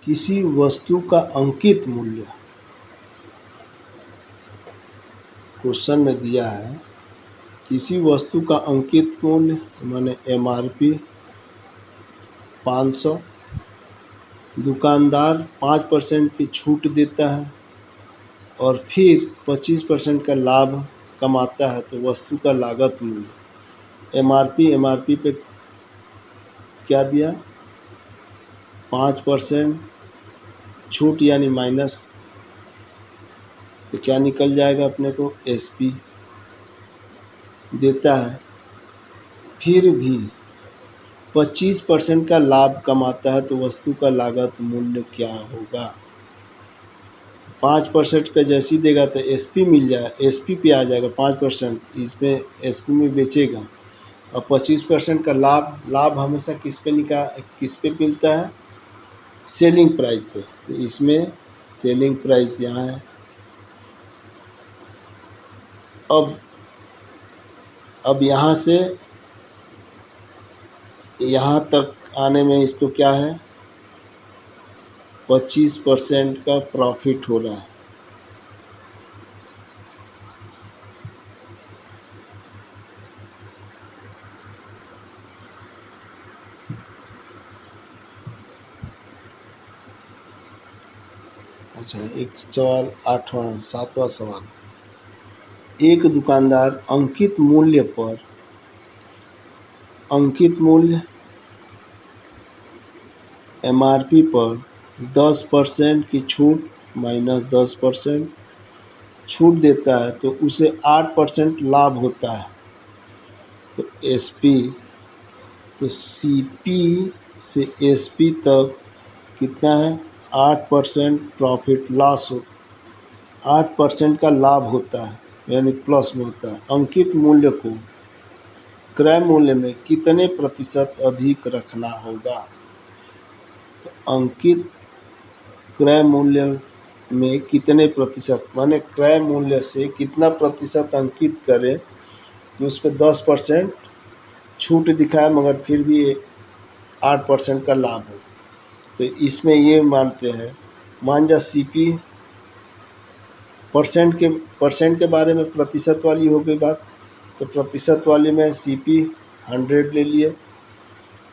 किसी वस्तु का अंकित मूल्य, क्वेश्चन में दिया है किसी वस्तु का अंकित मूल्य माने MRP 500, दुकानदार 5% की छूट देता है और फिर 25% का लाभ कमाता है, तो वस्तु का लागत मूल्य। MRP पे क्या दिया, 5% छूट यानी माइनस, तो क्या निकल जाएगा अपने को, SP देता है। फिर भी 25% का लाभ कमाता है, तो वस्तु का लागत मूल्य क्या होगा। 5% का जैसी देगा तो SP मिल जाए, SP पे आ जाएगा 5%, इसमें SP में बेचेगा। और 25% का लाभ हमेशा किस पे मिलता है, सेलिंग प्राइस पे। तो इसमें सेलिंग प्राइस यहाँ है। अब यहाँ से यहाँ तक आने में इसको क्या है, 25% का प्रॉफिट हो रहा है। अच्छा, एक सवाल 7वां सवाल, एक दुकानदार अंकित मूल्य MRP पर 10% की छूट -10% छूट देता है, तो उसे 8% लाभ होता है। तो SP, तो CP से SP तक कितना है, 8% प्रॉफिट लॉस हो, 8% का लाभ होता है यानी प्लस में होता है। अंकित मूल्य को क्रय मूल्य में कितने प्रतिशत अधिक रखना होगा। तो अंकित क्रय मूल्य में कितने प्रतिशत, माने क्रय मूल्य से कितना प्रतिशत अंकित करें कि उस पर 10% छूट दिखाए मगर फिर भी 8% का लाभ हो। तो इसमें ये मानते हैं, मान जा CP परसेंट के बारे में प्रतिशत वाली हो गई बात, तो प्रतिशत वाली में CP 100 ले लिए,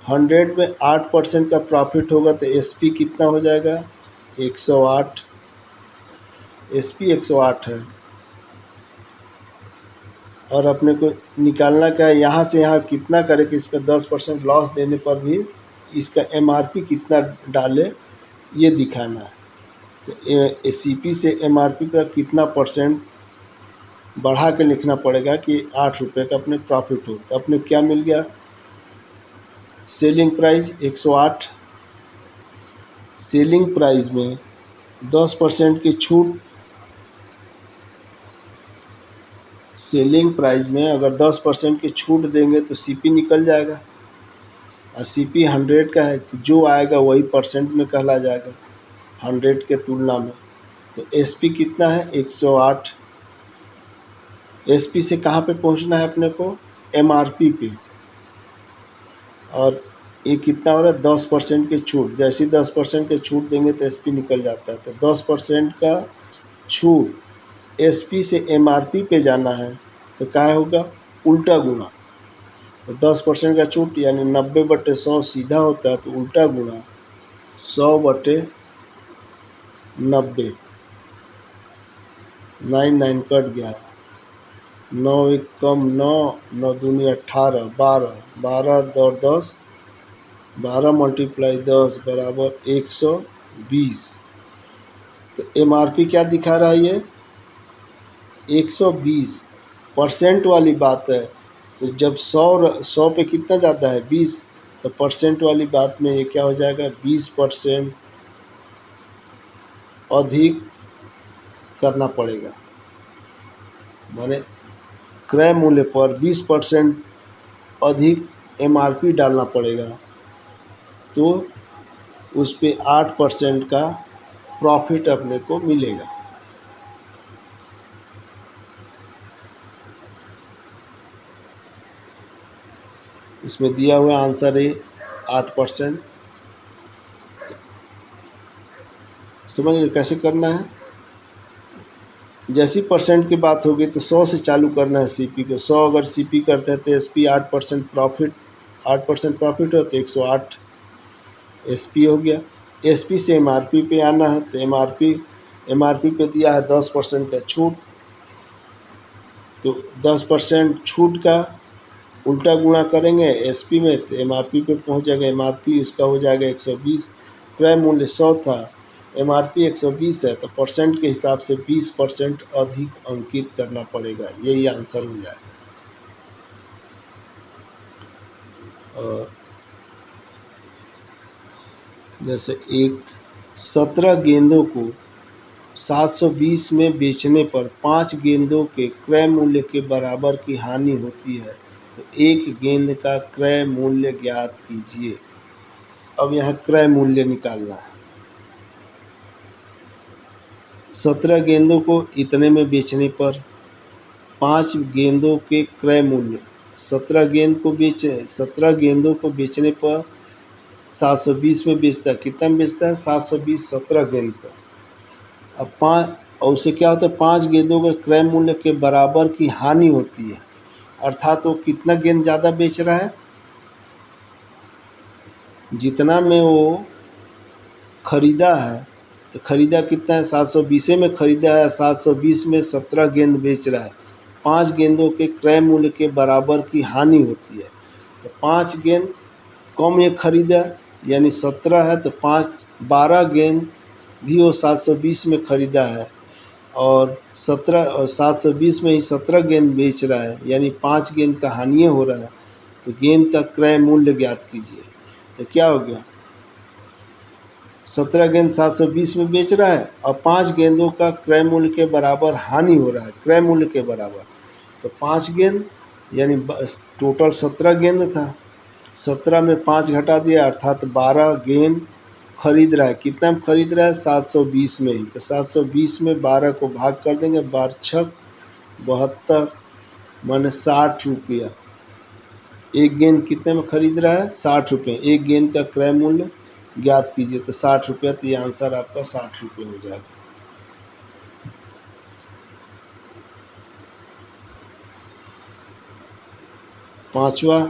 100 में 8% का प्रॉफिट होगा तो SP कितना हो जाएगा, 108। SP 108 है। और अपने को निकालना क्या है, यहाँ से यहाँ कितना करे कि इस पर 10% लॉस देने पर भी इसका MRP कितना डाले ये दिखाना है। तो CP से MRP का कितना परसेंट बढ़ा के लिखना पड़ेगा कि 8 रुपये का अपने प्रॉफिट हो। तो अपने क्या मिल गया, सेलिंग प्राइस 108, सेलिंग प्राइस में 10% की छूट, सेलिंग प्राइस में अगर 10% की छूट देंगे तो CP निकल जाएगा। और CP 100 का है, तो जो आएगा वही परसेंट में कहला जाएगा 100 के तुलना में। तो SP कितना है, 108। SP से कहाँ पे पहुँचना है अपने को, MRP पे। और ये कितना हो रहा है, 10% की छूट, जैसे 10% की छूट देंगे तो SP निकल जाता है। तो 10% का छूट SP से MRP पे जाना है तो क्या होगा, उल्टा गुणा। तो 10% का छूट यानी 90/100 सीधा होता है, तो उल्टा गुणा 100/90, 9 कट गया, 9 एक कम 9, 9 दूनी 18, 12, 12 और 10, 12 × 10 बराबर 120। तो MRP क्या दिखा रहा है, ये 120% वाली बात है। तो जब 100 पे कितना ज़्यादा है, 20, तो परसेंट वाली बात में ये क्या हो जाएगा, 20% अधिक करना पड़ेगा। माने क्रय मूल्य पर 20% अधिक MRP डालना पड़ेगा, तो उस पे 8% का प्रॉफिट अपने को मिलेगा। इसमें दिया हुआ आंसर है 8%। समझ गए कैसे करना है। जैसी परसेंट की बात होगी तो 100 से चालू करना है सीपी को। 100 अगर सीपी करते हैं तो एसपी 8% प्रॉफिट, 8% प्रॉफिट हो तो 108 एसपी हो गया। एसपी से एमआरपी पे आना है तो एमआरपी पे दिया है 10% का छूट, तो 10% छूट का उल्टा गुणा करेंगे एसपी में तो एमआरपी पे पहुंच जाएगा। एमआरपी उसका हो जाएगा 120। क्रय मूल्य 100 था, एमआरपी 120 है, तो परसेंट के हिसाब से 20% अधिक अंकित करना पड़ेगा, यही आंसर हो जाएगा। और जैसे 17 गेंदों को 720 में बेचने पर 5 गेंदों के क्रय मूल्य के बराबर की हानि होती है, तो एक गेंद का क्रय मूल्य ज्ञात कीजिए। अब यहाँ क्रय मूल्य निकालना है। 17 गेंदों को इतने में बेचने पर 5 गेंदों के क्रय मूल्य, 17 गेंदों को बेचने पर 720 में बेचता है। कितना में बेचता है? 720 17 गेंद पर। अब 5 और उससे क्या होता है, 5 गेंदों के क्रय मूल्य के बराबर की हानि होती है, अर्थात वो कितना गेंद ज़्यादा बेच रहा है, जितना में वो खरीदा है। तो खरीदा कितना है? 720 में खरीदा है, 720 में 17 गेंद बेच रहा है। 5 गेंदों के क्रय मूल्य के बराबर की हानि होती है, तो 5 गेंद कम ये खरीदा, यानी 17 है तो 12 गेंद भी वो 720 में खरीदा है और 720 में ही 17 गेंद बेच रहा है, यानी 5 गेंद का हानि हो रहा है। तो गेंद का क्रय मूल्य ज्ञात कीजिए। तो क्या हो गया, 17 गेंद 720 में बेच रहा है और 5 गेंदों का क्रय मूल्य के बराबर हानि हो रहा है, क्रय मूल्य के बराबर। तो 5 गेंद यानी टोटल 17 गेंद था, 17 में 5 घटा दिया अर्थात 12 गेंद खरीद रहा है। कितना में खरीद रहा है? 720 में ही। तो 720 में 12 को भाग कर देंगे, 12 छक 72 माने 60 रुपया। एक गेंद कितने में खरीद रहा है? 60 रुपये। एक गेंद का क्रय मूल्य ज्ञात कीजिए, तो 60 रुपया। तो ये आंसर आपका 60 रुपये हो जाएगा। पांचवा,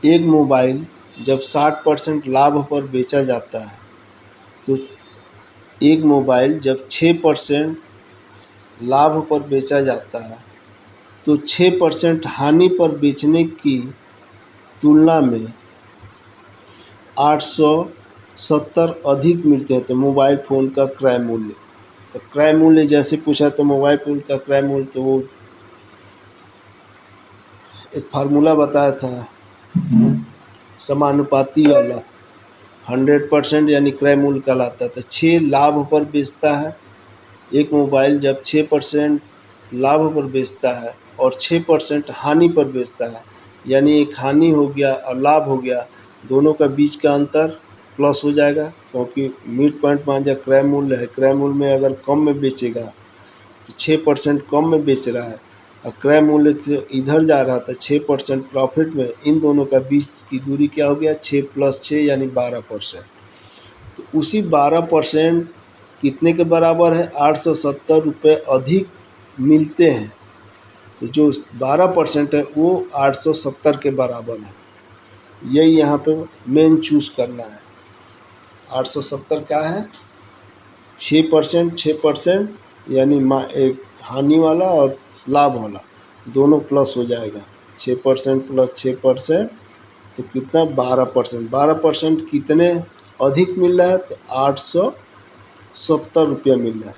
एक मोबाइल जब 60% लाभ पर बेचा जाता है तो एक मोबाइल जब 6% लाभ पर बेचा जाता है तो 6% हानि पर बेचने की तुलना में 870 अधिक मिलते हैं। तो मोबाइल फ़ोन का क्रय मूल्य, तो क्रय मूल्य जैसे पूछा तो मोबाइल फ़ोन का क्रय मूल्य, तो वो एक फार्मूला बताया था समानुपाती वाला, 100% यानी क्रय मूल्य कहलाता है। तो 6 लाभ पर बेचता है, एक मोबाइल जब 6% लाभ पर बेचता है और 6% हानि पर बेचता है, यानी एक हानि हो गया और लाभ हो गया, दोनों का बीच का अंतर प्लस हो जाएगा, क्योंकि मिड पॉइंट मान जा क्रय मूल्य है, क्रय मूल्य में अगर कम में बेचेगा तो 6% कम में बेच रहा है और क्रय मूल्य तो इधर जा रहा था 6% प्रॉफिट में, इन दोनों का बीच की दूरी क्या हो गया? 6 + 6 यानी 12%। तो उसी 12% कितने के बराबर है? 870 रुपये अधिक मिलते हैं। तो जो 12% है वो 870 के बराबर है, यही यहाँ पे मेन चूज़ करना है। 870 क्या है? 6% यानी एक हानि वाला और लाभ वाला दोनों प्लस हो जाएगा। 6% + 6% तो कितना? 12%। 12% कितने अधिक मिल रहा है? तो 870 रुपया मिल रहा है।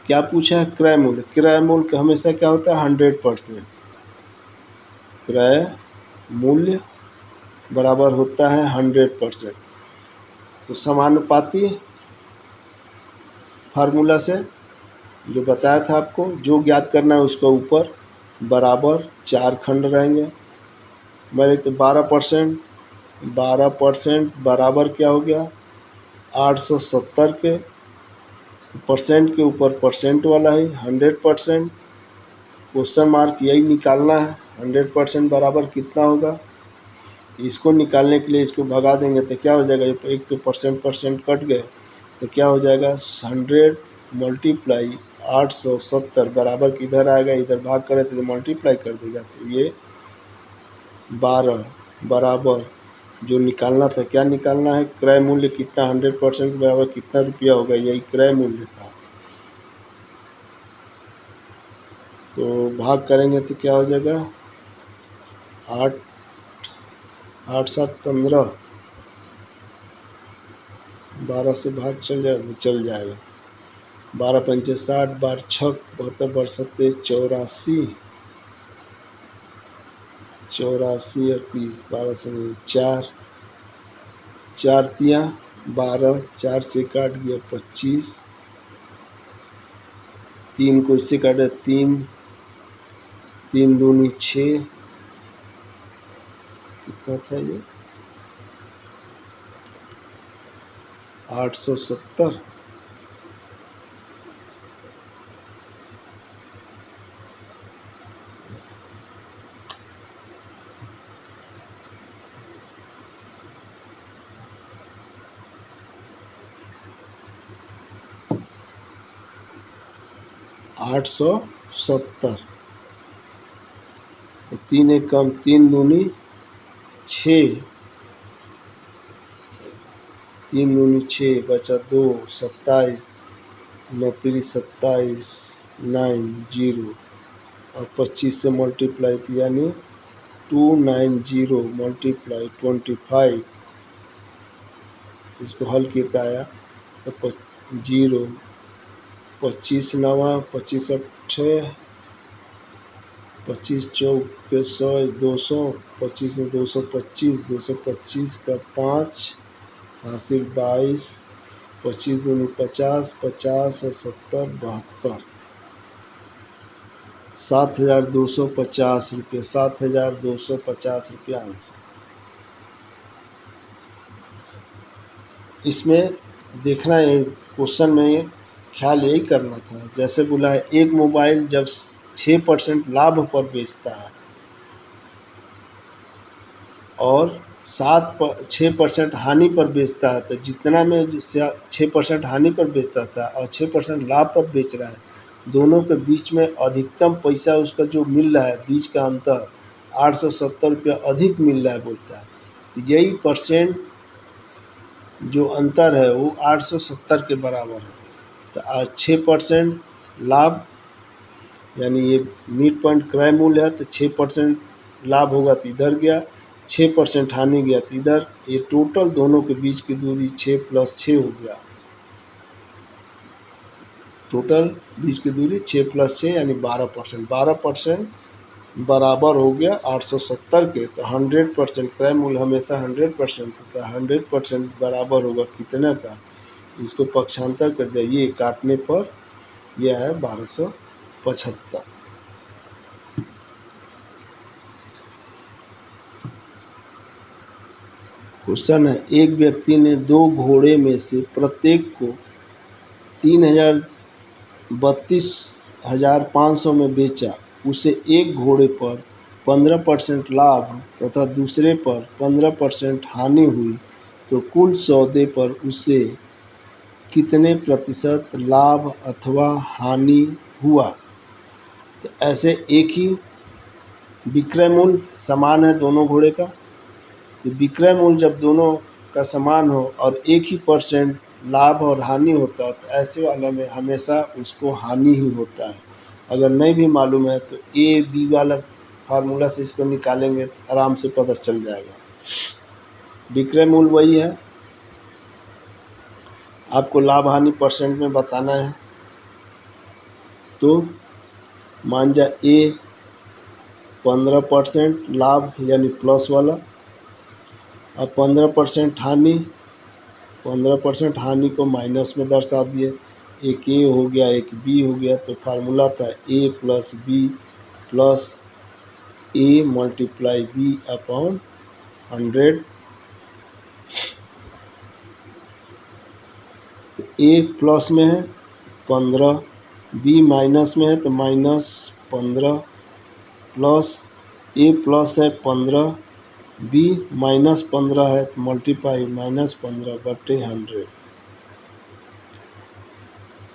क्या पूछा है? क्रय मूल्य। क्रय मूल्य का हमेशा क्या होता है? 100%। क्रय मूल्य बराबर होता है 100%। तो समानुपाती फार्मूला से जो बताया था आपको, जो ज्ञात करना है उसका ऊपर बराबर 4 खंड रहेंगे। मेरे तो 12% बराबर क्या हो गया? 870 के। तो परसेंट के ऊपर परसेंट वाला ही 100%, क्वेश्चन मार्क यही निकालना है। 100% बराबर कितना होगा? इसको निकालने के लिए इसको भगा देंगे तो क्या हो जाएगा, एक तो परसेंट कट गए तो क्या हो जाएगा 100 मल्टीप्लाई 870 बराबर किधर आएगा, इधर भाग करे तो मल्टीप्लाई कर देगा तो ये 12 बराबर जो निकालना था, क्या निकालना है, क्रय मूल्य कितना 100% बराबर कितना रुपया होगा, यही क्रय मूल्य था। तो भाग करेंगे तो क्या हो जाएगा 8 8 7 15, 12 से भाग चल जाएगा 12 पंचे 60, 12 छक 72, 12 सत्ते 84, 84 और 30, 12 से नहीं 4 4 तिया 12, 4 से काट गया 25, 3 को इससे काटे 3, 3 दूनी 6, कितना था ये 870, आठ सौ सत्तर, तो 3 एक कम 3 दूनी 6, 3 दूनी 6 बचा 2, 27, 29 27 90 और 25 से मल्टीप्लाई थी यानी 290 मल्टीप्लाई 25, इसको हल किया आया तो 0, 25 नवा 25 अट्ठे 25 चौके 100 200, 25 में 225, 225 का 5 हासिल 22, 25 दूनी 50, 50 और 70 72, 7,250 रुपये, 7,250 रुपये आंसर। इसमें देखना है क्वेश्चन में ख्याल यही करना था, जैसे बोला है एक मोबाइल जब 6% लाभ पर बेचता है और 6% हानि पर बेचता है, तो जितना में 6% हानि पर बेचता था और 6% लाभ पर बेच रहा है, दोनों के बीच में अधिकतम पैसा उसका जो मिल रहा है, बीच का अंतर 870 रुपया अधिक मिल रहा है बोलता है। तो यही परसेंट जो अंतर है वो 870 के बराबर है। तो आज 6% लाभ यानी ये मिड पॉइंट क्रय मूल्य है, तो 6% लाभ होगा तो इधर गया, 6% हानि गया तो इधर, ये टोटल दोनों के बीच की दूरी 6 + 6 हो गया, टोटल बीच की दूरी 6 + 6 यानी 12%, 12% बराबर हो गया 870 के। तो 100% क्रय मूल्य हमेशा 100% होता है, 100% बराबर होगा कितने का, इसको पक्षांतर कर दिया, ये काटने पर यह है 1275। क्वेश्चन है एक व्यक्ति ने 2 घोड़े में से प्रत्येक को 3,32,500 में बेचा, उसे एक घोड़े पर 15% लाभ तथा दूसरे पर 15% हानि हुई, तो कुल सौदे पर उसे कितने प्रतिशत लाभ अथवा हानि हुआ। तो ऐसे एक ही विक्रय मूल्य समान है दोनों घोड़े का, तो विक्रय मूल्य जब दोनों का समान हो और एक ही परसेंट लाभ और हानि होता है, तो ऐसे वाला में हमेशा उसको हानि ही होता है। अगर नहीं भी मालूम है तो ए बी वाला फार्मूला से इसको निकालेंगे तो आराम से पता चल जाएगा। विक्रय मूल्य वही है, आपको लाभ हानि परसेंट में बताना है। तो मान जा ए 15% लाभ यानी प्लस वाला, अब 15% हानि, 15% हानि को माइनस में दर्शा दिए, एक ए हो गया एक बी हो गया, तो फार्मूला था ए + बी + ए × बी अपॉन 100। तो ए प्लस में है 15, बी माइनस में है तो -15 प्लस ए प्लस है 15, बी -15 है तो मल्टीप्लाई -15/100।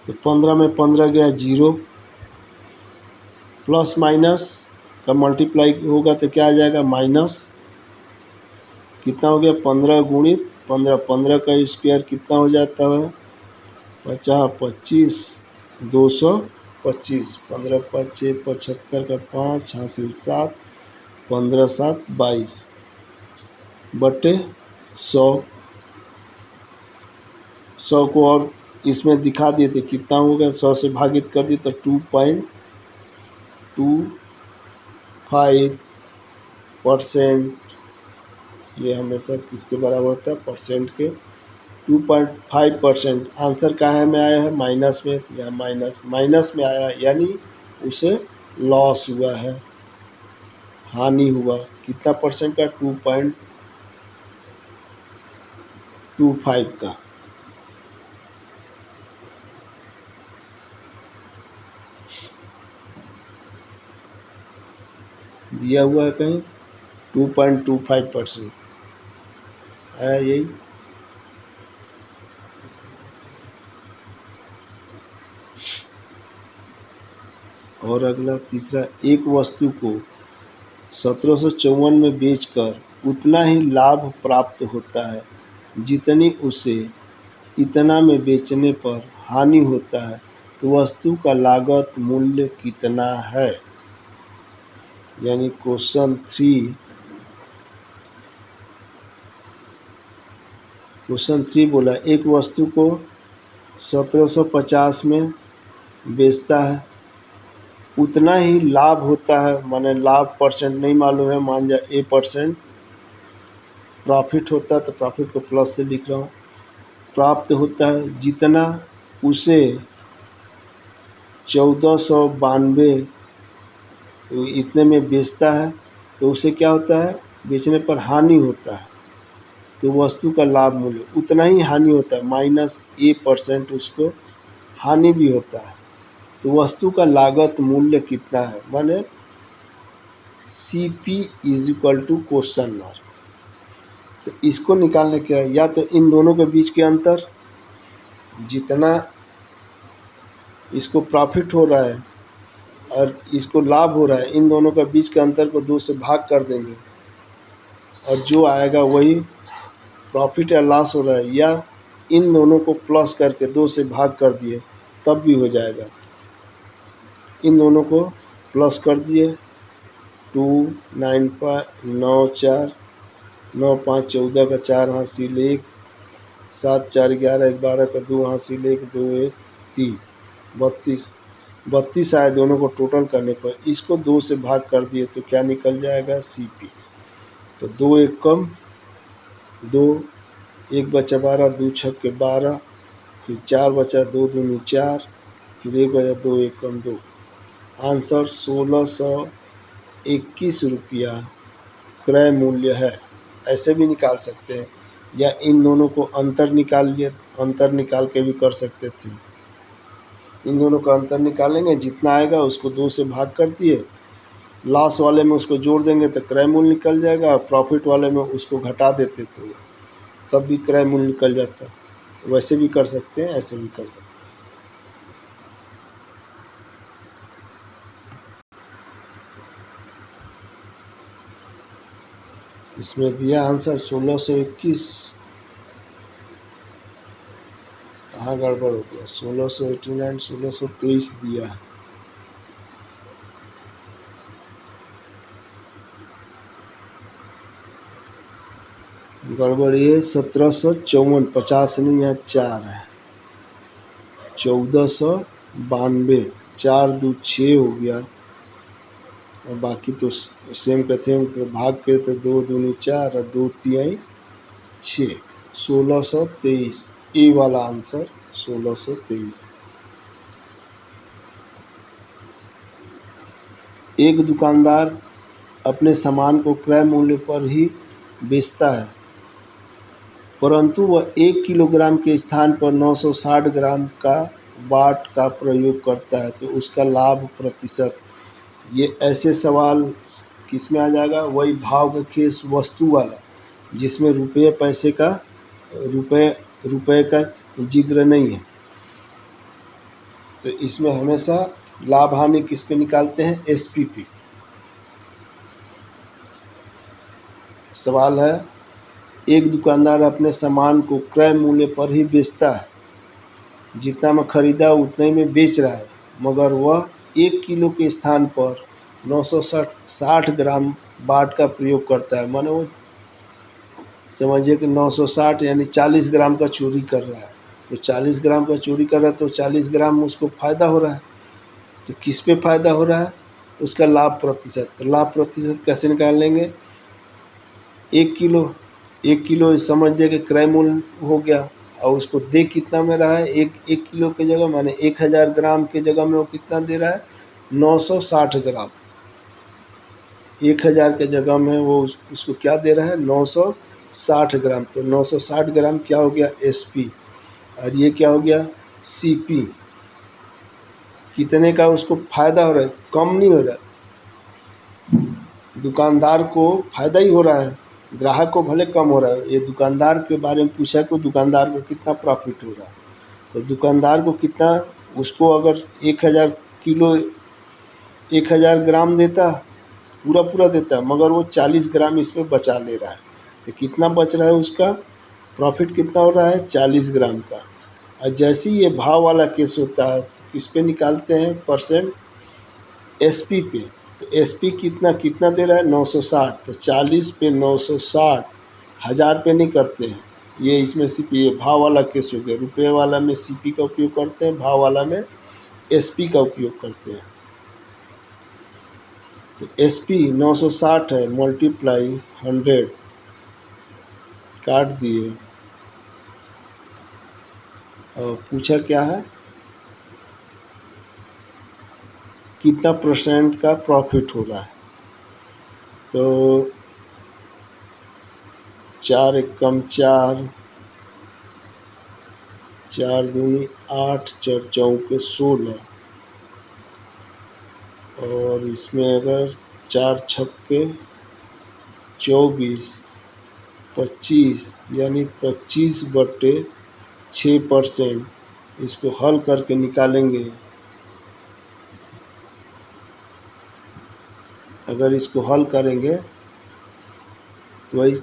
तो 15 में 15 गया 0, प्लस माइनस का मल्टीप्लाई होगा तो क्या आ जाएगा माइनस, कितना हो गया 15 गुणित 15, 15 का स्क्वायर कितना हो जाता है 50, 25, 225, 15 5 6 75 का 5 हासिल 7, 15 7 22/100। 100 को और इसमें दिखा दिए थे कितना हो गया, 100 से भागित कर दिए तो 2.25%। ये हमेशा किसके बराबर होता है परसेंट के, 2.5%। आंसर कहाँ में आया है माइनस में, या माइनस माइनस में आया यानी उसे लॉस हुआ है, हानि हुआ। कितना परसेंट का 2.25 का। दिया हुआ है कहीं 2.25% आया यही। और अगला तीसरा, एक वस्तु को 1754 में बेचकर उतना ही लाभ प्राप्त होता है जितनी उसे इतना में बेचने पर हानि होता है, तो वस्तु का लागत मूल्य कितना है। यानी क्वेश्चन 3 बोला एक वस्तु को 1750 में बेचता है, उतना ही लाभ होता है, माने लाभ परसेंट नहीं मालूम है, मान जा A% प्रॉफिट होता है तो प्रॉफिट को प्लस से लिख रहा हूँ, प्राप्त होता है जितना उसे 1492 इतने में बेचता है, तो उसे क्या होता है बेचने पर हानि होता है, तो वस्तु का लाभ मूल्य उतना ही हानि होता है, -A% उसको हानि भी होता है, तो वस्तु का लागत मूल्य कितना है, माने CP = क्वेश्चन मार्क। तो इसको निकालने के या तो इन दोनों के बीच के अंतर, जितना इसको प्रॉफिट हो रहा है और इसको लाभ हो रहा है, इन दोनों के बीच के अंतर को 2 से भाग कर देंगे और जो आएगा वही प्रॉफिट या लॉस हो रहा है, या इन दोनों को प्लस करके 2 से भाग कर दिए तब भी हो जाएगा। इन दोनों को प्लस कर दिए 2 9 5 9 4 9 5 14 का 4 हासिल 1, 7 4 11 12 का 2 हासिल 1 2 1 3 32 आए दोनों को टोटल करने पर, इसको 2 से भाग कर दिए तो क्या निकल जाएगा CP। तो 2 1 कम 2, 1 बचा 12, 2 छक्के 12, फिर 4 बचा 2 दूनी 4, फिर 1 बचा 2 1 कम 2। आंसर 1621 रुपया क्रय मूल्य है। ऐसे भी निकाल सकते हैं, या इन दोनों को अंतर निकाल के भी कर सकते थे। इन दोनों का अंतर निकालेंगे, जितना आएगा उसको 2 से भाग कर दिए, लॉस वाले में उसको जोड़ देंगे तो क्रय मूल्य निकल जाएगा, प्रॉफिट वाले में उसको घटा देते तो तब भी क्रय मूल्य निकल जाता। वैसे भी कर सकते हैं, ऐसे भी कर सकते हैं। इसमें दिया आंसर 1621, कहाँ गड़बड़ हो गया, 1689 1623 दिया है। गड़बड़ ये 1754, 50 नहीं, यहाँ 4 है, 1492, 4 2 6 हो गया, और बाकी तो सेम कहते हैं, तो भाग के तो 2 दूनी 4 और 2 तिहाई 6, 1623 ए वाला आंसर 1623। एक दुकानदार अपने सामान को क्रय मूल्य पर ही बेचता है, परंतु वह 1 किलोग्राम के स्थान पर 960 ग्राम का वाट का प्रयोग करता है, तो उसका लाभ प्रतिशत। ये ऐसे सवाल किस में आ जाएगा, वही भाव का केस वस्तु वाला, जिसमें रुपये पैसे का रुपये का जिक्र नहीं है। तो इसमें हमेशा लाभ हानि किस पे निकालते हैं, एसपी पे। सवाल है, एक दुकानदार अपने सामान को क्रय मूल्य पर ही बेचता है, जितना में खरीदा उतने में बेच रहा है, मगर वह 1 किलो के स्थान पर 960 ग्राम बाट का प्रयोग करता है। माने वो समझिए कि 960 यानी 40 ग्राम का चोरी कर रहा है। तो 40 ग्राम का चोरी कर रहा है तो 40 ग्राम उसको फ़ायदा हो रहा है। तो किस पे फ़ायदा हो रहा है, उसका लाभ प्रतिशत। तो लाभ प्रतिशत कैसे निकाल लेंगे, 1 किलो समझिए कि क्रय मूल्य हो गया, और उसको दे कितना में रहा है, एक किलो की जगह माने 1000 ग्राम के जगह में वो कितना दे रहा है, 960 ग्राम। 1000 के जगह में वो उसको क्या दे रहा है, 960 ग्राम। तो 960 ग्राम क्या हो गया, एसपी, और ये क्या हो गया, सीपी। कितने का उसको फ़ायदा हो रहा है, कम नहीं हो रहा है, दुकानदार को फ़ायदा ही हो रहा है, ग्राहक को भले कम हो रहा है। ये दुकानदार के बारे में पूछा कि दुकानदार को कितना प्रॉफिट हो रहा है। तो दुकानदार को कितना, उसको अगर 1000 ग्राम देता, पूरा देता, मगर वो 40 ग्राम इसमें बचा ले रहा है। तो कितना बच रहा है, उसका प्रॉफिट कितना हो रहा है, 40 ग्राम का। और जैसे ही ये भाव वाला केस होता है तो किस पे निकालते हैं परसेंट, एसपी पे। तो एसपी कितना दे रहा है, 960। तो 40 पे 960, 1000 पे नहीं करते हैं ये, इसमें सिर्फ ये भाव वाला केस हो गया। रुपये वाला में सीपी का उपयोग करते हैं, भाव वाला में एसपी का उपयोग करते हैं। तो एसपी 960 है, मल्टीप्लाई 100 काट दिए, और पूछा क्या है, कितना % का प्रॉफिट हो रहा है। तो 4 एकम 4, 4 दूनी 8, 4 चौके 16, और इसमें अगर 4 छक्के 24, 25 यानी 25/6%। इसको हल करके निकालेंगे, अगर इसको हल करेंगे तो वही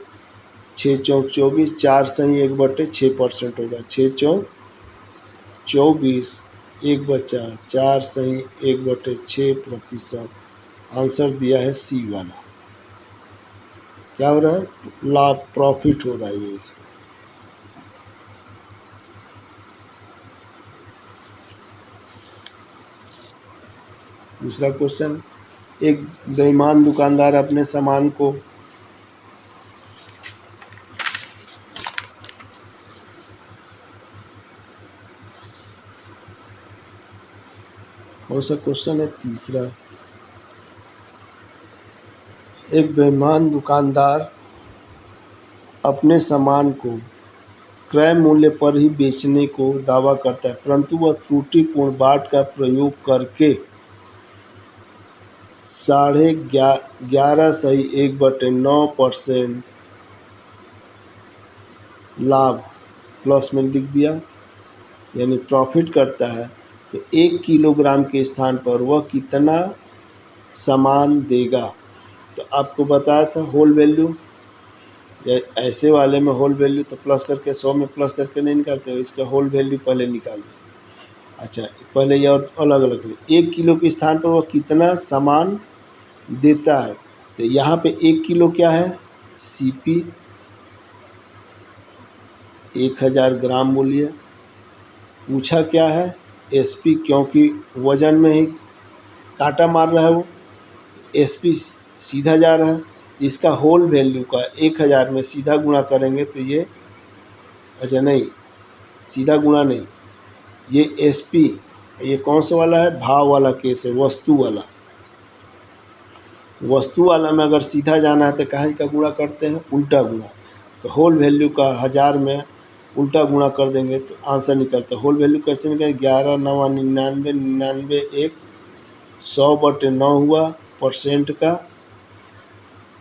6 चौक 24, 4 सही 1/6% होगा। 6 चौक 24, 1 बचा, 4 सही 1/6%। आंसर दिया है सी वाला। क्या हो रहा है, लाभ, प्रॉफिट हो रहा है ये इसमें। दूसरा क्वेश्चन, एक बेईमान दुकानदार अपने सामान को कौन सा क्वेश्चन है, तीसरा। एक बेईमान दुकानदार अपने सामान को क्रय मूल्य पर ही बेचने को दावा करता है, परंतु वह त्रुटिपूर्ण बाट का प्रयोग करके 11.5 सही 1/9% लाभ प्लस में लिख दिया, यानी प्रॉफिट करता है। तो 1 किलोग्राम के स्थान पर वह कितना सामान देगा। तो आपको बताया था होल वैल्यू, या ऐसे वाले में होल वैल्यू तो प्लस करके 100 में प्लस करके नहीं निकालते हो, इसका होल वैल्यू पहले निकालो। अच्छा, पहले ये और अलग अलग, 1 किलो के स्थान पर वह कितना सामान देता है। तो यहाँ पे 1 किलो क्या है, सीपी 1000 ग्राम मूल्य। पूछा क्या है, एसपी, क्योंकि वजन में ही काटा मार रहा है वो, एसपी सीधा जा रहा है। इसका होल वैल्यू का 1000 में सीधा गुणा करेंगे तो ये, अच्छा नहीं, सीधा गुणा नहीं, ये एसपी, ये कौन सा वाला है, भाव वाला केस है, वस्तु वाला। वस्तु वाला में अगर सीधा जाना है तो काहे का गुणा करते हैं, उल्टा गुणा। तो होल वैल्यू का 1000 में उल्टा गुणा कर देंगे तो आंसर निकलता है। होल वैल्यू कैसे निकले, 11 9 99 99 1 100/9 हुआ परसेंट का,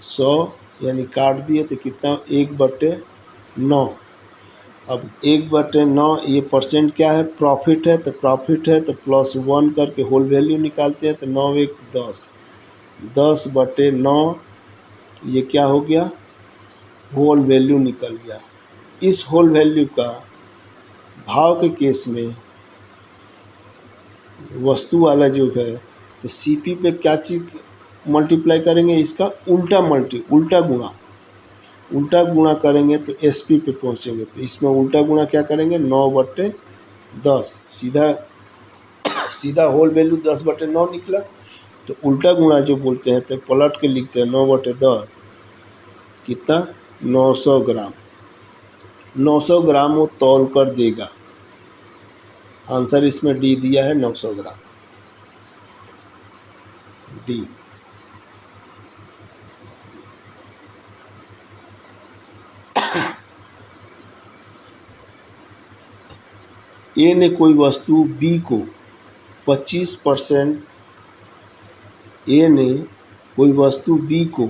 100 यानी काट दिए तो कितना 1/9। अब 1/9 ये परसेंट क्या है, प्रॉफिट है, तो प्रॉफिट है तो +1 करके होल वैल्यू निकालते हैं, तो 9 1 10, 10/9 ये क्या हो गया, होल वैल्यू निकल गया। इस होल वैल्यू का भाव के केस में वस्तु वाला जो है, तो सीपी पे क्या चीज़ मल्टीप्लाई करेंगे, इसका उल्टा गुणा करेंगे तो एसपी पे पहुंचेंगे। तो इसमें उल्टा गुणा क्या करेंगे, 9/10, सीधा सीधा होल वैल्यू 10/9 निकला। तो उल्टा गुणा जो बोलते हैं तो पलट के लिखते हैं 9/10 कितना, 900 ग्राम। 900 ग्राम वो तौल कर देगा। आंसर इसमें डी दिया है, 900 ग्राम, डी। ए ने कोई वस्तु बी को 25%, ए ने कोई वस्तु बी को,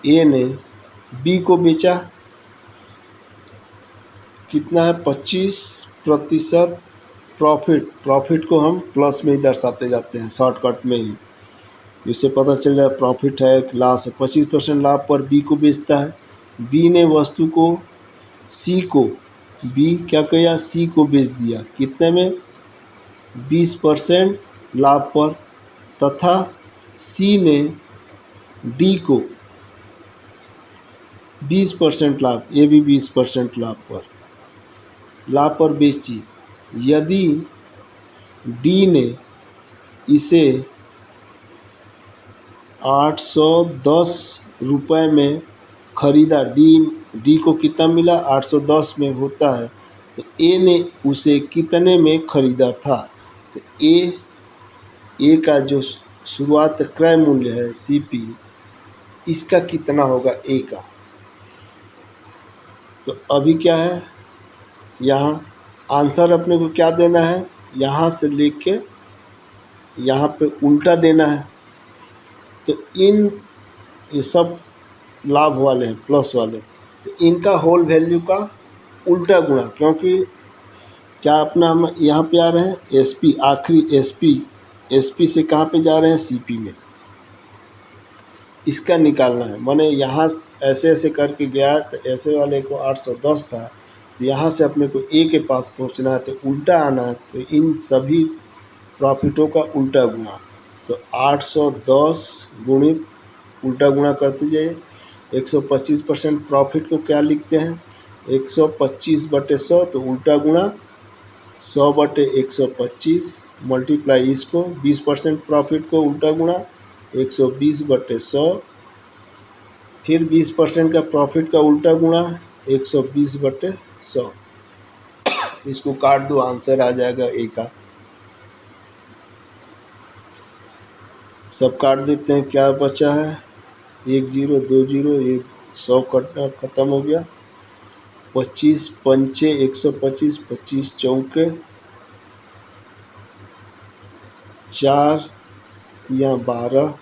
ए ने बी को बेचा, कितना है, 25% प्रॉफिट। प्रॉफिट को हम प्लस में ही दर्शाते जाते हैं शॉर्टकट में ही, तो इससे पता चल रहा है प्रॉफिट है कि लॉस है। 25% लाभ पर बी को बेचता है। बी ने वस्तु को सी को, बी क्या किया, सी को बेच दिया, कितने में, 20% लाभ पर, तथा सी ने डी को 20% लाभ, ये भी 20% लाभ पर बेची। यदि डी ने इसे 810 रुपये में खरीदा, डी को कितना मिला, 810 में होता है, तो ए ने उसे कितने में खरीदा था। तो ए का जो शुरुआत क्रय मूल्य है सीपी, इसका कितना होगा ए का। तो अभी क्या है, यहाँ आंसर अपने को क्या देना है, यहाँ से लेके यहाँ पे उल्टा देना है। तो ये सब लाभ वाले हैं, प्लस वाले, तो इनका होल वैल्यू का उल्टा गुणा, क्योंकि क्या अपना हम यहाँ पे आ रहे हैं एसपी, आखिरी एसपी से कहाँ पे जा रहे हैं, सीपी में, इसका निकालना है। माने यहाँ ऐसे ऐसे करके गया, तो ऐसे वाले को 810 था, तो यहाँ से अपने को ए के पास पहुँचना है, तो उल्टा आना है। तो इन सभी प्रॉफिटों का उल्टा गुणा, तो 810 गुणित उल्टा गुणा करते जाइए। 125% प्रॉफिट को क्या लिखते हैं, 125/100, तो उल्टा गुणा 100/125 मल्टीप्लाई इसको 20% प्रॉफिट को उल्टा गुणा 120/100, फिर 20% का प्रॉफिट का उल्टा गुणा 120/100। इसको काट दो, आंसर आ जाएगा ए का। सब काट देते हैं, क्या बचा है, 1 0 2 0, ये 100 कटना खत्म हो गया। 25 पंचे 125, 25 चौके 4 या 12,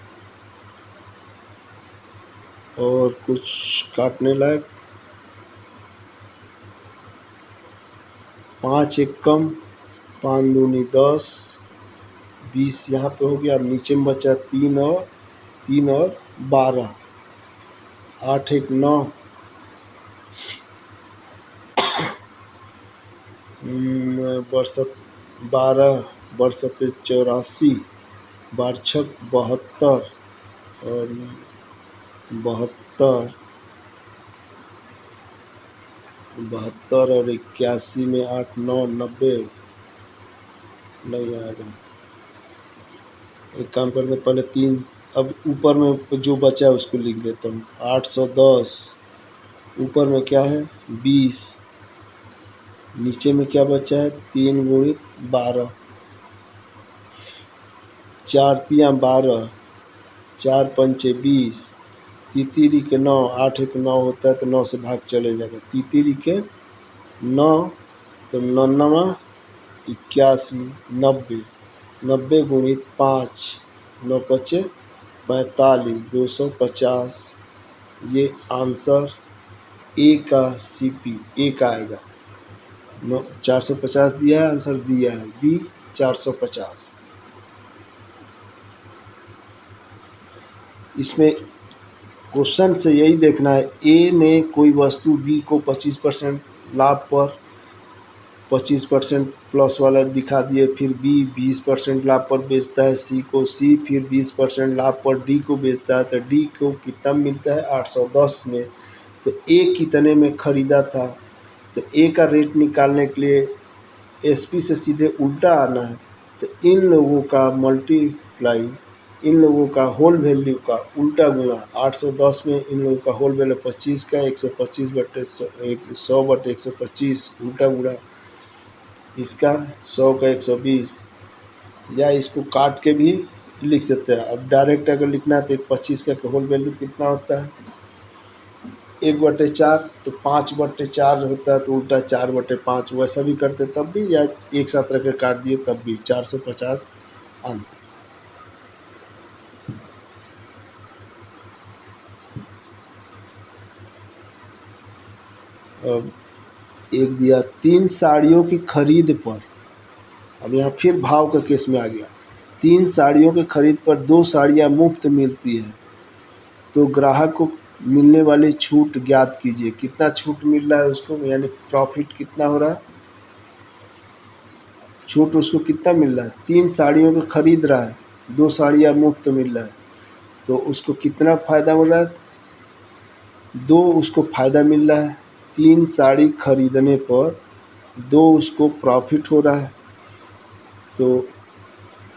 और कुछ काटने लायक, 5 1 कम, 5 दूनी 10, 20 यहाँ पे हो गया। अब नीचे में बचा 3 और 12, 8 1 9, 12 बरसत 84, 12 72, और 72 और 81 में 8 9 90 नहीं आएगा। एक काम करते हैं, पहले 3, अब ऊपर में जो बचा है उसको लिख देता हूँ। 810, ऊपर में क्या है 20, नीचे में क्या बचा है 3 गुणित 12, 4 3 12, 4 पंचे 20, तीतीरी के 9, 8 1 9 होता है, तो 9 से भाग चले जाएगा। तीतीरी के 9, तो 9 81 90, 90 गुणित 5, 9 5 45 250, ये आंसर ए का CP ए का आएगा। 450 दिया है, आंसर दिया है बी 450। इसमें क्वेश्चन से यही देखना है, ए ने कोई वस्तु बी को 25% लाभ पर 25% प्लस वाला दिखा दिए, फिर बी 20% लाभ पर बेचता है सी को, सी फिर 20% लाभ पर डी को बेचता है, तो डी को कितना मिलता है 810 में। तो ए कितने में ख़रीदा था, तो ए का रेट निकालने के लिए एसपी से सीधे उल्टा आना है। तो इन लोगों का मल्टीप्लाई, इन लोगों का होल वैल्यू का उल्टा गुणा, 810 में इन लोगों का होल वैल्यू 25 का 125 बटे 100 बटे 125 उल्टा गुणा, इसका 100 का 120, या इसको काट के भी लिख सकते हैं। अब डायरेक्ट अगर लिखना है तो 25 का होल वैल्यू कितना होता है 1/4, तो 5/4 होता है, तो उल्टा 4/5, वैसा भी करते तब भी, या एक साथ रख के काट दिए तब भी 450 आंसर। अब एक दिया 3 साड़ियों की खरीद पर, अब यहाँ फिर भाव का केस में आ गया, 3 साड़ियों की खरीद पर 2 साड़ियाँ मुफ्त मिलती है, तो ग्राहक को मिलने वाली छूट ज्ञात कीजिए। कितना छूट मिल रहा है उसको, यानी प्रॉफिट कितना हो रहा है, छूट उसको कितना मिल रहा है। 3 साड़ियों को खरीद रहा है, 2 साड़ियाँ मुफ्त मिल रहा है, तो उसको कितना फ़ायदा हो रहा है, 2 उसको फ़ायदा मिल रहा है। 3 साड़ी खरीदने पर 2 उसको प्रॉफिट हो रहा है, तो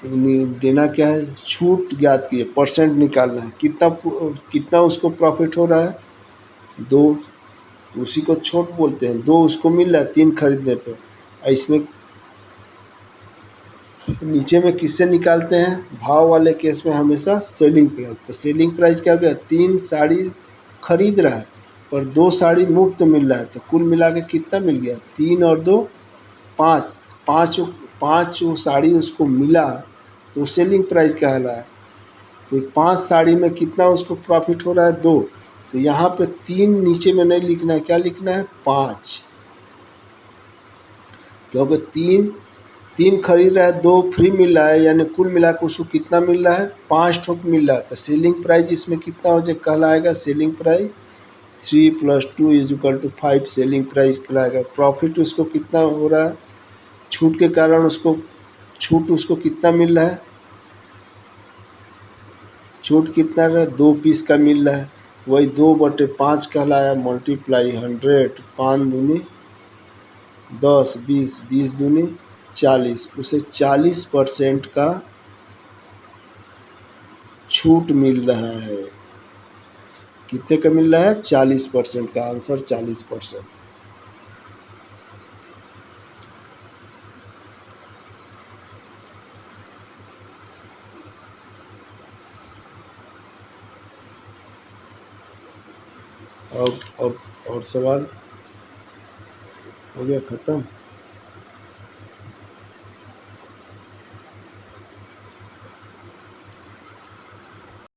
देना क्या है, छूट ज्ञात कीजिए, परसेंट निकालना है, कितना उसको प्रॉफिट हो रहा है 2, उसी को छूट बोलते हैं। 2 उसको मिल रहा है 3 खरीदने पे। इसमें नीचे में किससे निकालते हैं, भाव वाले केस में हमेशा सेलिंग प्राइस। तो सेलिंग प्राइस क्या हो गया, 3 साड़ी खरीद रहा है और 2 साड़ी मुफ्त मिल रहा है, तो कुल मिला के कितना मिल गया 3 और 2 5, 5 वो साड़ी उसको मिला, तो सेलिंग प्राइस कहलाया है। तो 5 साड़ी में कितना उसको प्रॉफिट हो रहा है 2, तो यहाँ पे 3 नीचे में नहीं लिखना है, क्या लिखना है 5, क्योंकि 3 खरीद रहा है 2 फ्री मिल रहा है, यानी कुल मिला के उसको कितना मिल रहा है 5 ठोक मिल रहा है। तो सेलिंग प्राइस इसमें कितना हो जाए कहलाएगा, सेलिंग प्राइस 3 + 2 = 5 सेलिंग प्राइस कहलाएगा। प्रॉफिट उसको कितना हो रहा है, छूट के कारण उसको छूट उसको कितना मिल रहा है, छूट कितना रहा 2 पीस का मिल रहा है, वही 2/5 कहलाया, मल्टीप्लाई 100, 5 दूनी 10, 20, 20 दूनी 40, उसे 40% का छूट मिल रहा है। कितने का मिल रहा है 40% का, आंसर 40%। और सवाल हो गया ख़त्म।